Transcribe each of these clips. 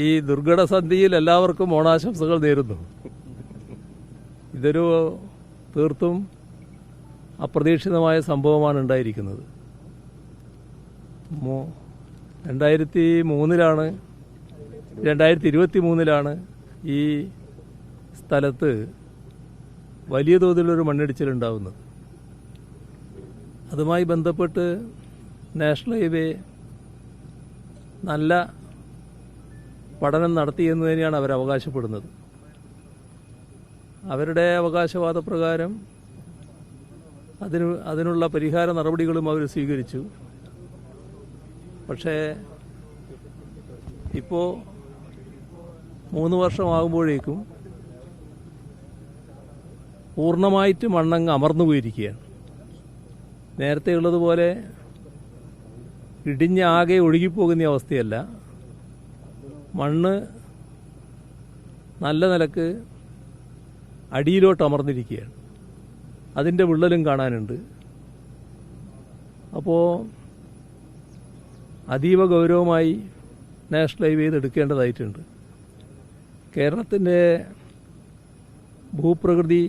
ഈ ദുർഘടസന്ധിയിൽ എല്ലാവർക്കും ഓണാശംസകൾ നേരുന്നു. ഇതൊരു തീർത്തും അപ്രതീക്ഷിതമായ സംഭവമാണ് ഉണ്ടായിരിക്കുന്നത്. 2023 ഈ സ്ഥലത്ത് വലിയ തോതിലൊരു മണ്ണിടിച്ചിലുണ്ടാവുന്നത്. അതുമായി ബന്ധപ്പെട്ട് നാഷണൽ ഹൈവേ നല്ല പഠനം നടത്തിയെന്ന് തന്നെയാണ് അവർ അവകാശപ്പെടുന്നത്. അവരുടെ അവകാശവാദപ്രകാരം അതിനുള്ള പരിഹാര നടപടികളും അവർ സ്വീകരിച്ചു. പക്ഷേ ഇപ്പോൾ 3 വർഷമാകുമ്പോഴേക്കും പൂർണ്ണമായിട്ട് മണ്ണങ്ങ് അമർന്നു പോയിരിക്കുകയാണ്. നേരത്തെ ഉള്ളതുപോലെ ഇടിഞ്ഞ് ആകെ ഒഴുകിപ്പോകുന്ന അവസ്ഥയല്ല. മണ്ണ് നല്ല നിലക്ക് അടിയിലോട്ട് അമർന്നിരിക്കുകയാണ്. അതിൻ്റെ വിള്ളലും കാണാനുണ്ട്. അപ്പോൾ അതീവ ഗൗരവമായി നാഷണൽ ഹൈവേ എടുക്കേണ്ടതായിട്ടുണ്ട്. കേരളത്തിൻ്റെ ഭൂപ്രകൃതി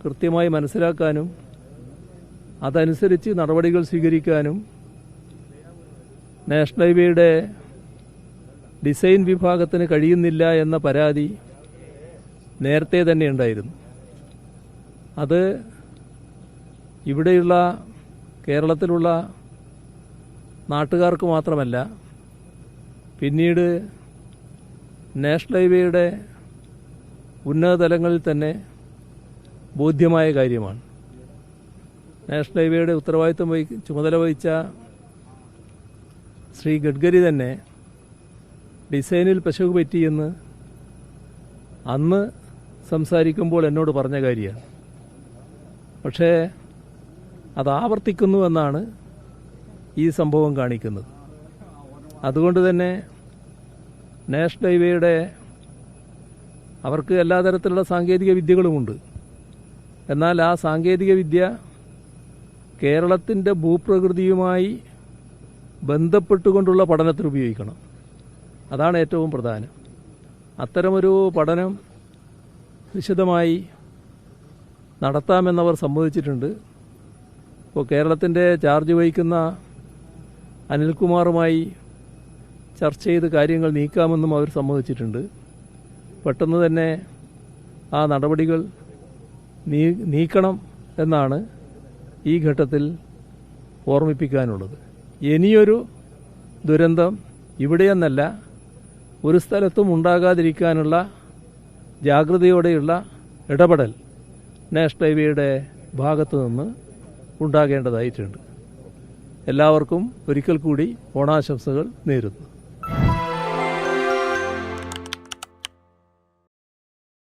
കൃത്യമായി മനസ്സിലാക്കാനും അതനുസരിച്ച് നടപടികൾ സ്വീകരിക്കാനും നാഷണൽ ഹൈവേയുടെ ഡിസൈൻ വിഭാഗത്തിന് കഴിയുന്നില്ല എന്ന പരാതി നേരത്തെ തന്നെ ഉണ്ടായിരുന്നു. അത് ഇവിടെയുള്ള കേരളത്തിലുള്ള നാട്ടുകാർക്ക് മാത്രമല്ല, പിന്നീട് നാഷണൽ ഹൈവേയുടെ ഉന്നത തലങ്ങളിൽ തന്നെ ബോധ്യമായ കാര്യമാണ്. നാഷണൽ ഹൈവേയുടെ ഉത്തരവാദിത്വം ചുമതല വഹിച്ച ശ്രീ ഗഡ്കരി തന്നെ ഡിസൈനിൽ പിശക് പറ്റിയെന്ന് അന്ന് സംസാരിക്കുമ്പോൾ എന്നോട് പറഞ്ഞ കാര്യമാണ്. പക്ഷേ അത് ആവർത്തിക്കുന്നുവെന്നാണ് ഈ സംഭവം കാണിക്കുന്നത്. അതുകൊണ്ട് തന്നെ നാഷണൽ ഹൈവേയുടെ അവർക്ക് എല്ലാ തരത്തിലുള്ള സാങ്കേതിക വിദ്യകളുമുണ്ട്. എന്നാൽ ആ സാങ്കേതിക വിദ്യ കേരളത്തിൻ്റെ ഭൂപ്രകൃതിയുമായി ബന്ധപ്പെട്ടുകൊണ്ടുള്ള പഠനത്തിന് ഉപയോഗിക്കണം. അതാണ് ഏറ്റവും പ്രധാനം. അത്തരമൊരു പഠനം വിശദമായി നടത്താമെന്നവർ സമ്മതിച്ചിട്ടുണ്ട്. ഇപ്പോൾ കേരളത്തിൻ്റെ ചാർജ് വഹിക്കുന്ന അനിൽകുമാറുമായി ചർച്ച ചെയ്ത് കാര്യങ്ങൾ നീക്കാമെന്നും അവർ സമ്മതിച്ചിട്ടുണ്ട്. പെട്ടെന്ന് തന്നെ ആ നടപടികൾ നീക്കണം എന്നാണ് ഈ ഘട്ടത്തിൽ ഓർമ്മിപ്പിക്കാനുള്ളത്. ഇനിയൊരു ദുരന്തം ഇവിടെയെന്നല്ല ഒരു സ്ഥലത്തും ഉണ്ടാകാതിരിക്കാനുള്ള ജാഗ്രതയോടെയുള്ള ഇടപെടൽ നാഷണൽ ഹൈവേയുടെ ഭാഗത്തു നിന്ന് ഉണ്ടാകേണ്ടതായിട്ടുണ്ട്. എല്ലാവർക്കും ഒരിക്കൽ കൂടി ഓണാശംസകൾ നേരുന്നു.